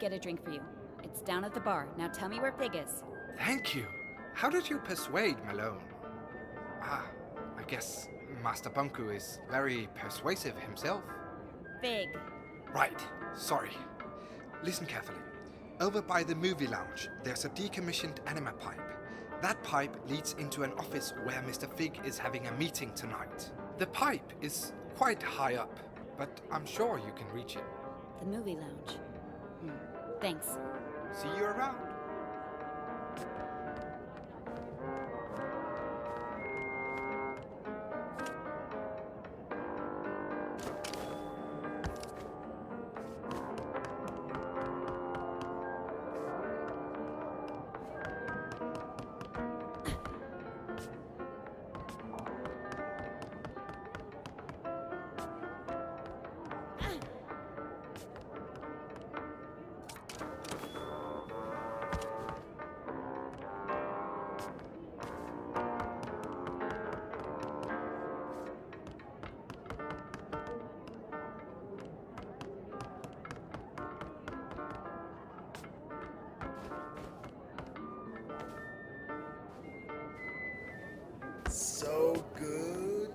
get a drink for you. It's down at the bar. Now tell me where Fig is. Thank you. How did you persuade Malone? I guess Master Bunku is very persuasive himself. Fig. Right, sorry. Listen carefully. Over by the movie lounge, there's a decommissioned anima pipe. That pipe leads into an office where Mr. Fig is having a meeting tonight. The pipe is quite high up, but I'm sure you can reach it. The movie lounge. Thanks. See you around. So good.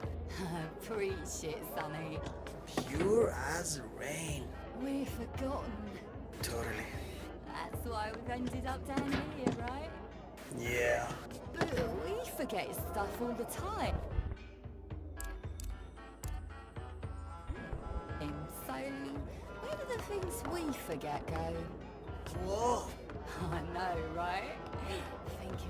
Preach it, Sonny. Pure as rain. We've forgotten. Totally. That's why we've ended up down here, right? Yeah. But we forget stuff all the time. So, where do the things we forget go? Whoa. I know, right? Think of it.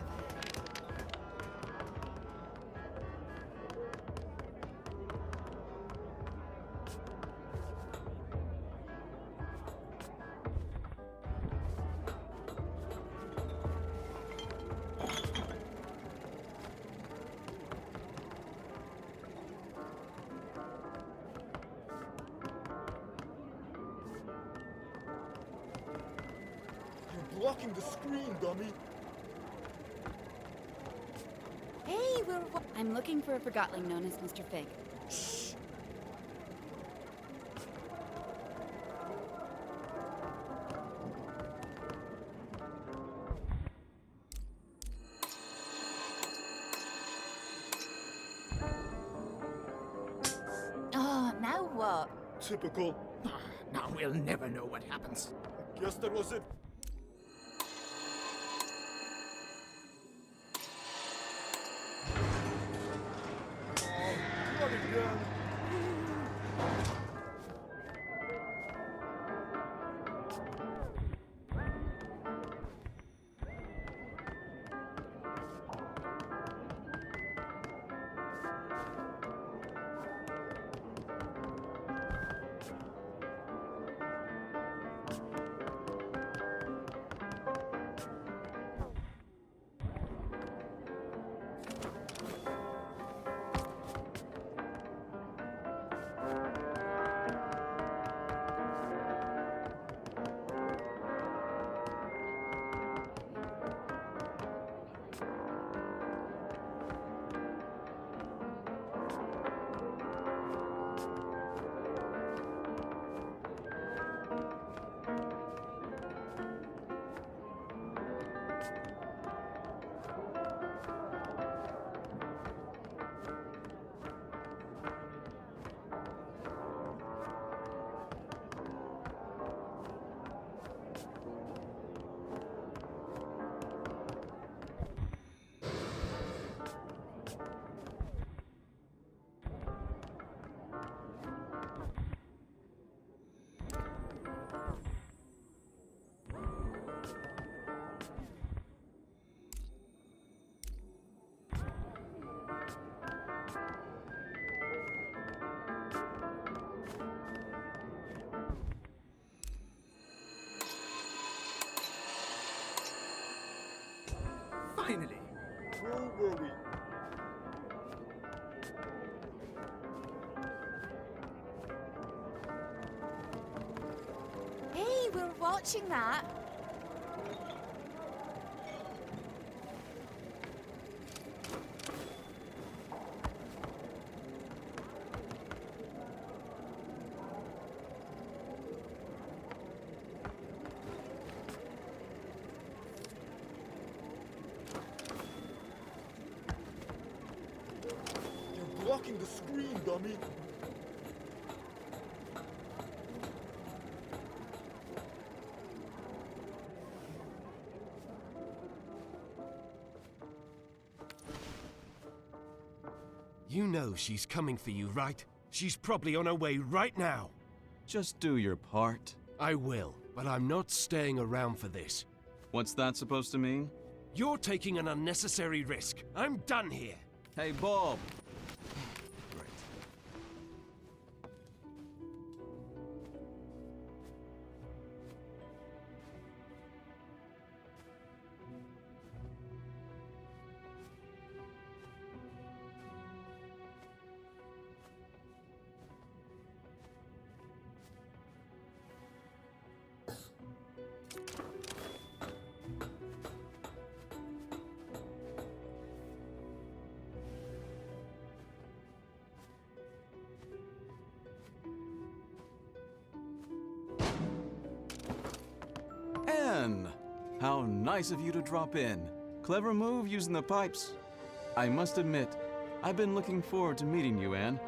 You're blocking the screen, dummy. Hey, I'm looking for a forgotling known as Mr. Fig. Shh. Oh, now what? Typical. Now we'll never know what happens. Guess that was it. Oh, not again. Finally! Where were we? Hey, we're watching that. blocking the screen, dummy. You know she's coming for you, right? She's probably on her way right now. Just do your part. I will, but I'm not staying around for this. What's that supposed to mean? You're taking an unnecessary risk. I'm done here. Hey, Bob. Great. Anne! How nice of you to drop in. Clever move using the pipes. I must admit, I've been looking forward to meeting you, Anne.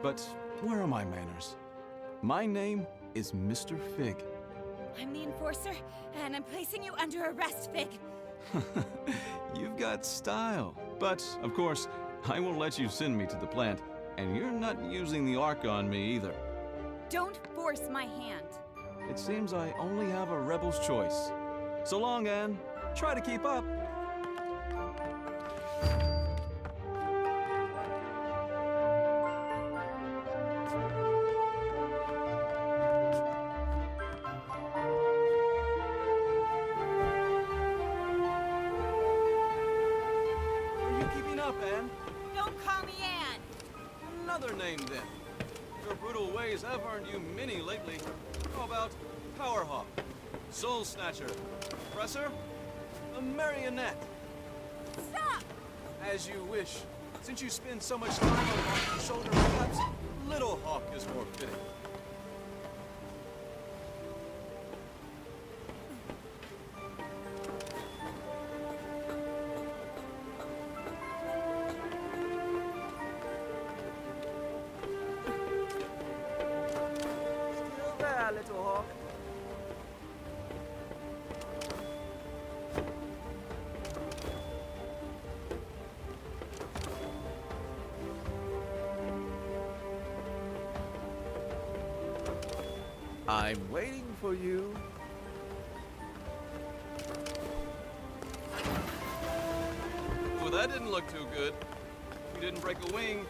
But where are my manners? My name is Mr. Fig. I'm the enforcer, and I'm placing you under arrest, Fig. You've got style. But, of course, I won't let you send me to the plant, and you're not using the Ark on me either. Don't force my hand. It seems I only have a rebel's choice. So long, Anne. Try to keep up. Are you keeping up, Anne? Don't call me Anne. Another name, then. Your brutal ways have earned you many lately. How about Powerhawk, Soul Snatcher, Oppressor, a Marionette? Stop! As you wish. Since you spend so much time on Hawk's shoulder, perhaps Little Hawk is more fitting. Still there, Little Hawk. I'm waiting for you. Well, that didn't look too good. You didn't break a wing.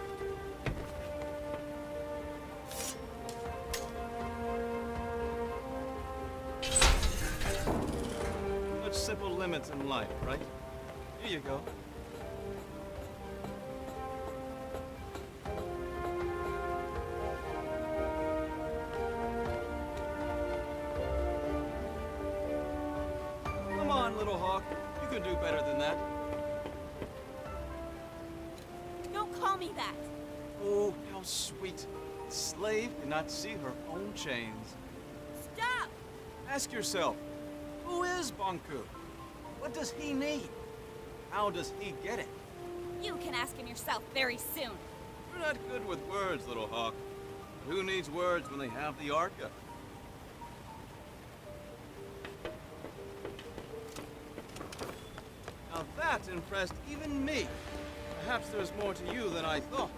Such simple limits in life, right? Here you go. Come on, Little Hawk. You can do better than that. Don't call me that. Oh, how sweet. A slave cannot see her own chains. Stop! Ask yourself, who is Banku? What does he need? How does he get it? You can ask him yourself very soon. You're not good with words, Little Hawk. Who needs words when they have the Arca? Now that impressed even me. Perhaps there's more to you than I thought.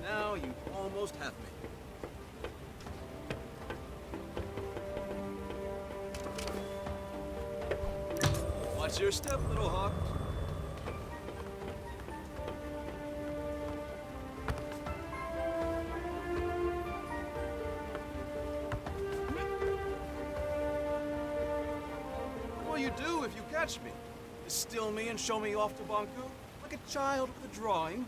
Now you almost have me. Watch your step, Little Hawk. What will you do if you catch me? Still me and show me off to Banku? Like a child with a drawing?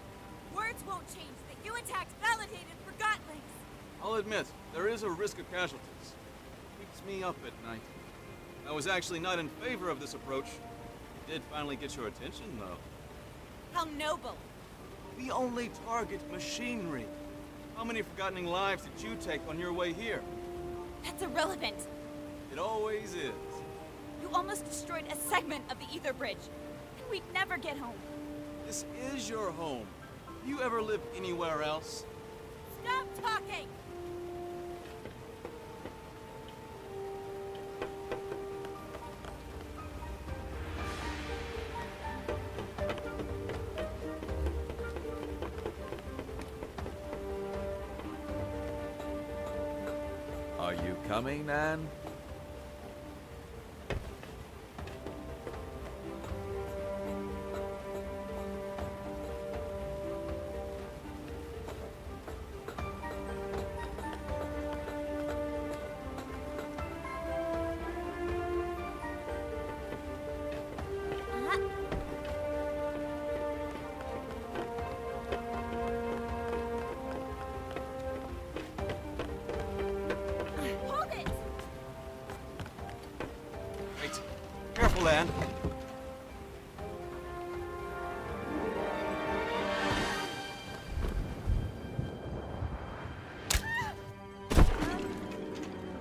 Words won't change that you attacked validated Forgotlings. I'll admit, there is a risk of casualties. Keeps me up at night. I was actually not in favor of this approach. It did finally get your attention, though. How noble. We only target machinery. How many Forgottening lives did you take on your way here? That's irrelevant. It always is. You almost destroyed a segment of the Ether Bridge. And we'd never get home. This is your home. You ever live anywhere else? Stop talking! Are you coming, Nan? Hold it! Wait. Careful, Anne.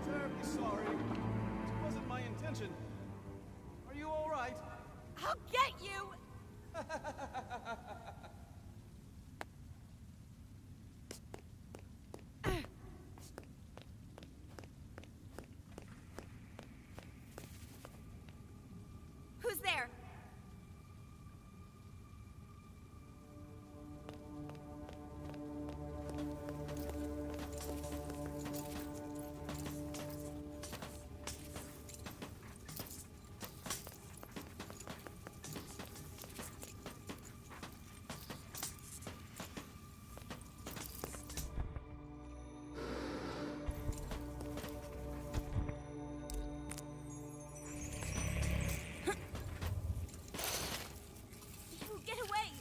Terribly sorry. It wasn't my intention. Are you all right? I'll get you! Who's there? You get away!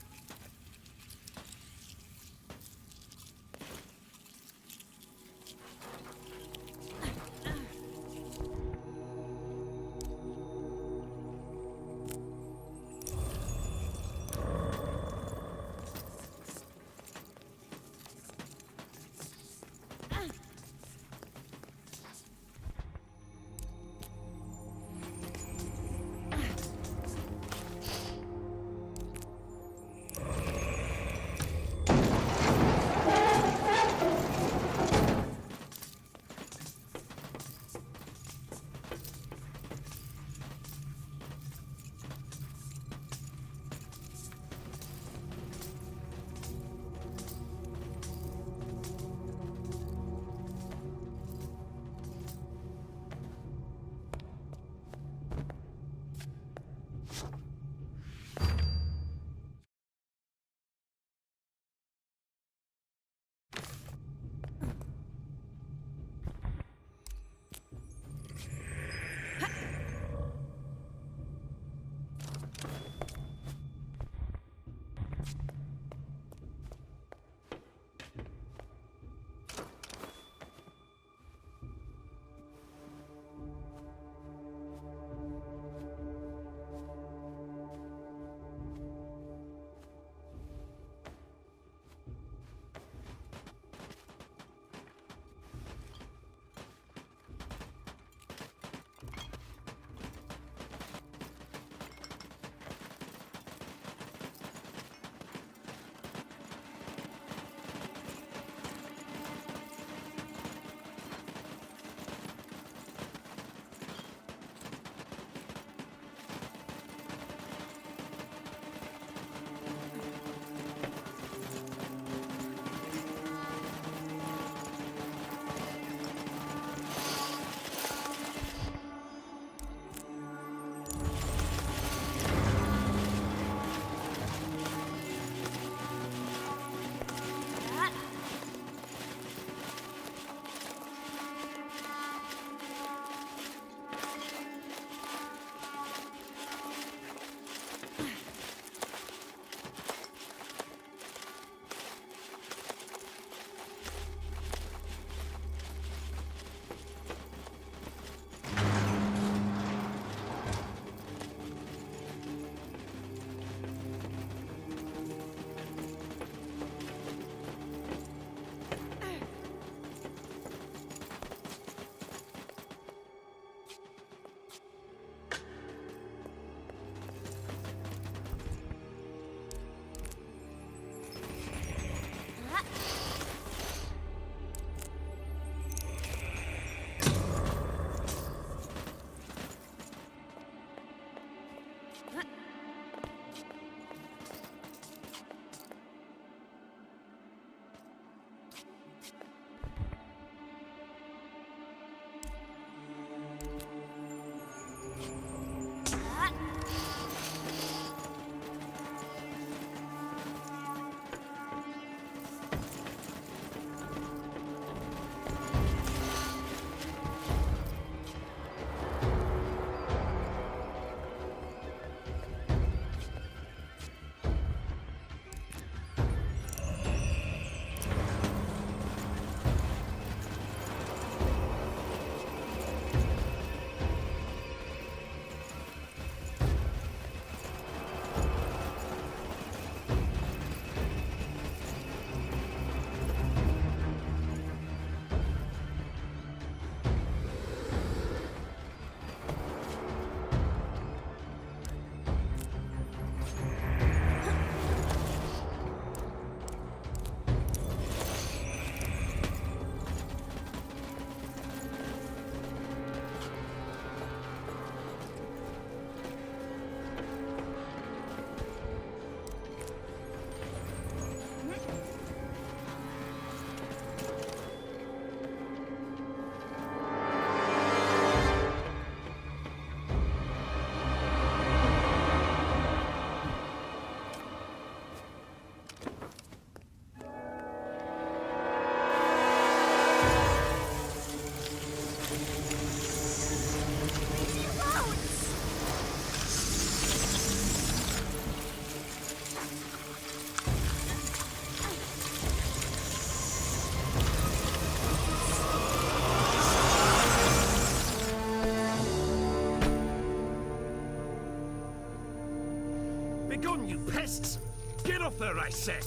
off her, I said!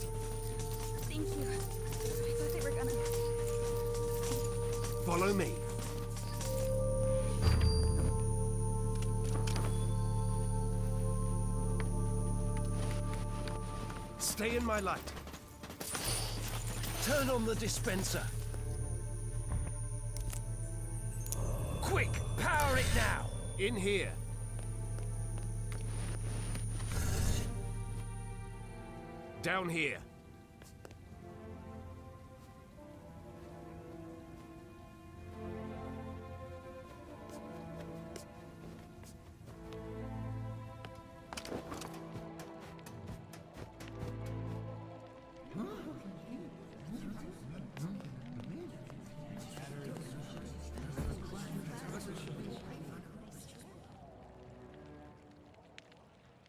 Thank you. I thought they were gonna... Follow me. Stay in my light. Turn on the dispenser. Quick, power it now! In here. Down here.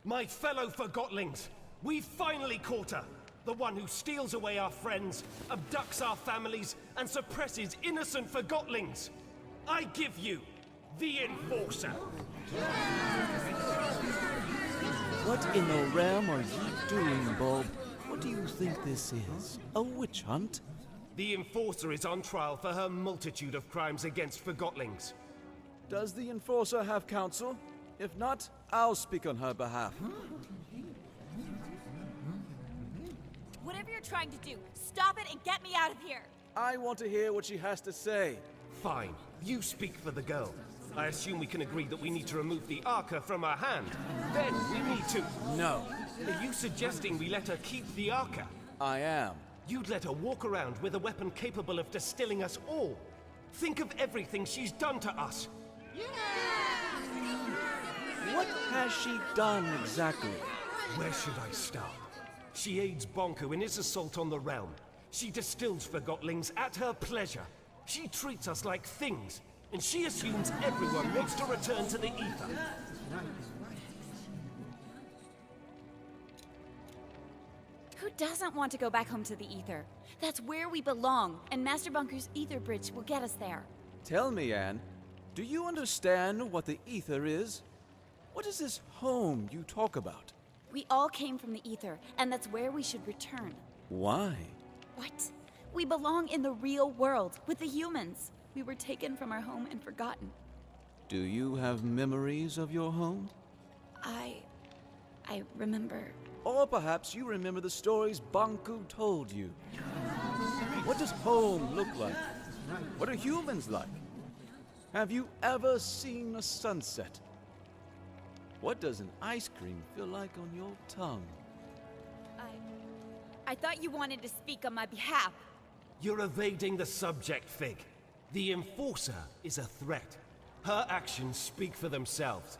My fellow Forgotlings, we've finally caught her! The one who steals away our friends, abducts our families, and suppresses innocent Forgotlings! I give you the Enforcer! What in the realm are you doing, Bob? What do you think this is? A witch hunt? The Enforcer is on trial for her multitude of crimes against Forgotlings. Does the Enforcer have counsel? If not, I'll speak on her behalf. Whatever you're trying to do, stop it and get me out of here! I want to hear what she has to say. Fine, you speak for the girl. I assume we can agree that we need to remove the Arca from her hand. Then we need to... No. Are you suggesting we let her keep the Arca? I am. You'd let her walk around with a weapon capable of distilling us all. Think of everything she's done to us. What has she done exactly? Where should I start? She aids Bonku in his assault on the realm. She distills Forgotlings at her pleasure. She treats us like things, and she assumes everyone wants to return to the Ether. Who doesn't want to go back home to the Ether? That's where we belong, and Master Bunker's Ether Bridge will get us there. Tell me, Anne, do you understand what the Ether is? What is this home you talk about? We all came from the Ether, and that's where we should return. Why? What? We belong in the real world, with the humans. We were taken from our home and forgotten. Do you have memories of your home? I remember... Or perhaps you remember the stories Bonku told you. What does home look like? What are humans like? Have you ever seen a sunset? What does an ice cream feel like on your tongue? I thought you wanted to speak on my behalf. You're evading the subject, Fig. The Enforcer is a threat. Her actions speak for themselves.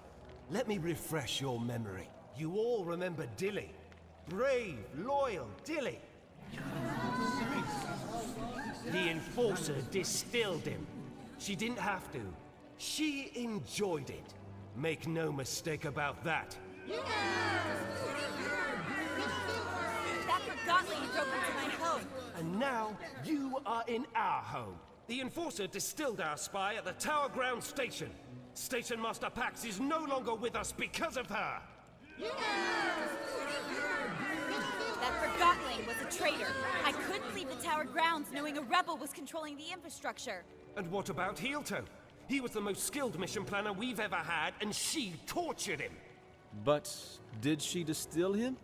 Let me refresh your memory. You all remember Dilly. Brave, loyal Dilly. The Enforcer distilled him. She didn't have to. She enjoyed it. Make no mistake about that. That Forgotling broke into my home. And now, you are in our home. The Enforcer distilled our spy at the Tower Ground Station. Station Master Pax is no longer with us because of her. That Forgotling was a traitor. I couldn't leave the Tower grounds knowing a rebel was controlling the infrastructure. And what about Heelto? He was the most skilled mission planner we've ever had, and she tortured him. But did she distill him?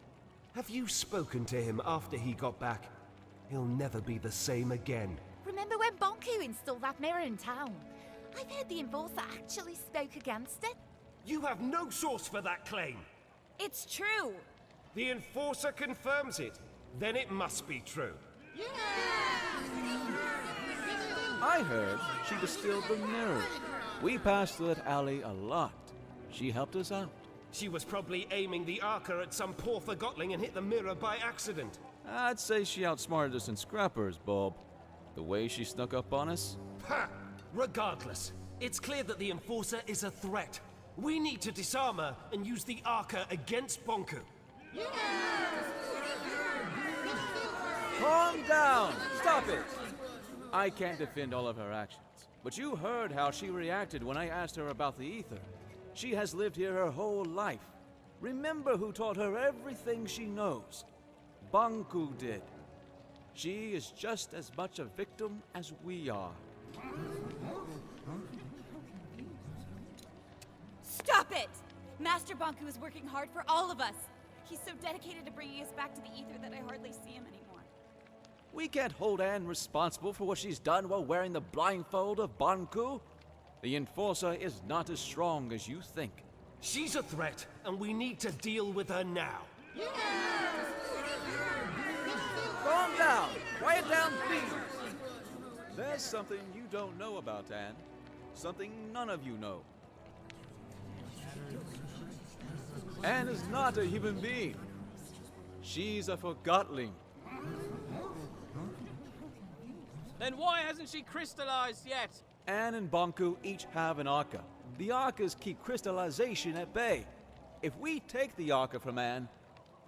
Have you spoken to him after he got back? He'll never be the same again. Remember when Bonku installed that mirror in town? I've heard the Enforcer actually spoke against it. You have no source for that claim. It's true. The Enforcer confirms it. Then it must be true. I heard she distilled the mirror. We passed through that alley a lot. She helped us out. She was probably aiming the Arca at some poor Forgotling and hit the mirror by accident. I'd say she outsmarted us in scrappers, Bob. The way she snuck up on us. Ha! Regardless, it's clear that the Enforcer is a threat. We need to disarm her and use the Arca against Bonku. Calm down! Stop it! I can't defend all of her actions, but you heard how she reacted when I asked her about the Ether. She has lived here her whole life. Remember who taught her everything she knows. Banku did. She is just as much a victim as we are. Stop it! Master Banku is working hard for all of us. He's so dedicated to bringing us back to the Ether that I hardly see him anymore. We can't hold Anne responsible for what she's done while wearing the blindfold of Banku. The Enforcer is not as strong as you think. She's a threat, and we need to deal with her now. Calm down! Quiet down, please! There's something you don't know about Anne. Something none of you know. Anne is not a human being. She's a Forgotling. Then why hasn't she crystallized yet? Anne and Banku each have an Arca. The Arcas keep crystallization at bay. If we take the Arca from Anne,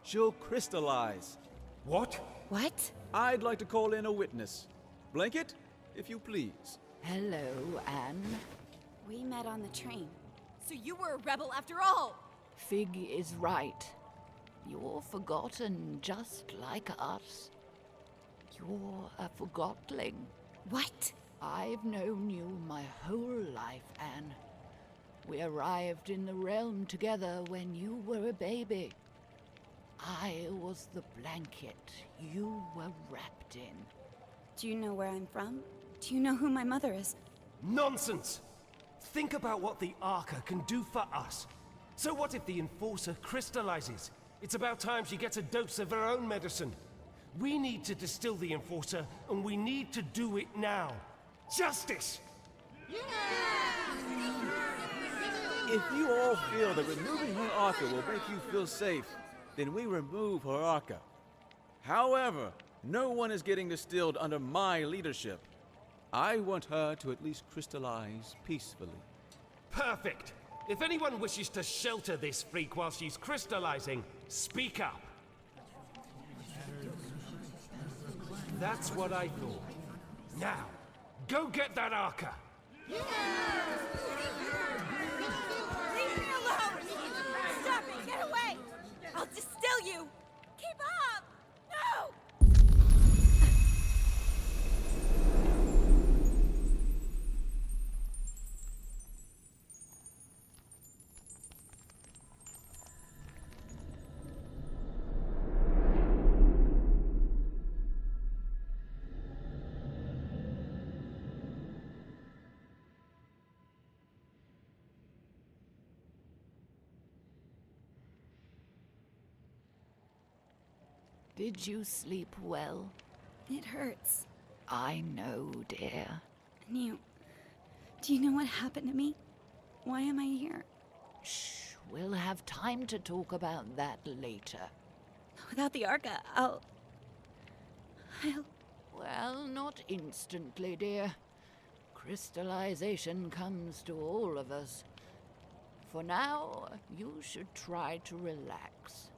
she'll crystallize. What? What? I'd like to call in a witness. Blanket, if you please. Hello, Anne. We met on the train. So you were a rebel after all! Fig is right. You're forgotten just like us. You're a Forgotling. What? I've known you my whole life, Anne. We arrived in the realm together when you were a baby. I was the blanket you were wrapped in. Do you know where I'm from? Do you know who my mother is? Nonsense! Think about what the Arca can do for us. So what if the Enforcer crystallizes? It's about time she gets a dose of her own medicine. We need to distill the Enforcer, and we need to do it now. Justice! If you all feel that removing her Arca will make you feel safe, then we remove her Arca. However, no one is getting distilled under my leadership. I want her to at least crystallize peacefully. Perfect! If anyone wishes to shelter this freak while she's crystallizing, speak up. That's what I thought. Now, go get that Arca! Leave me alone! Stop it! Get away! I'll distill you! Keep up! No! Did you sleep well? It hurts. I know, dear. And do you know what happened to me? Why am I here? Shh, we'll have time to talk about that later. Without the Arca, I'll... Well, not instantly, dear. Crystallization comes to all of us. For now, you should try to relax.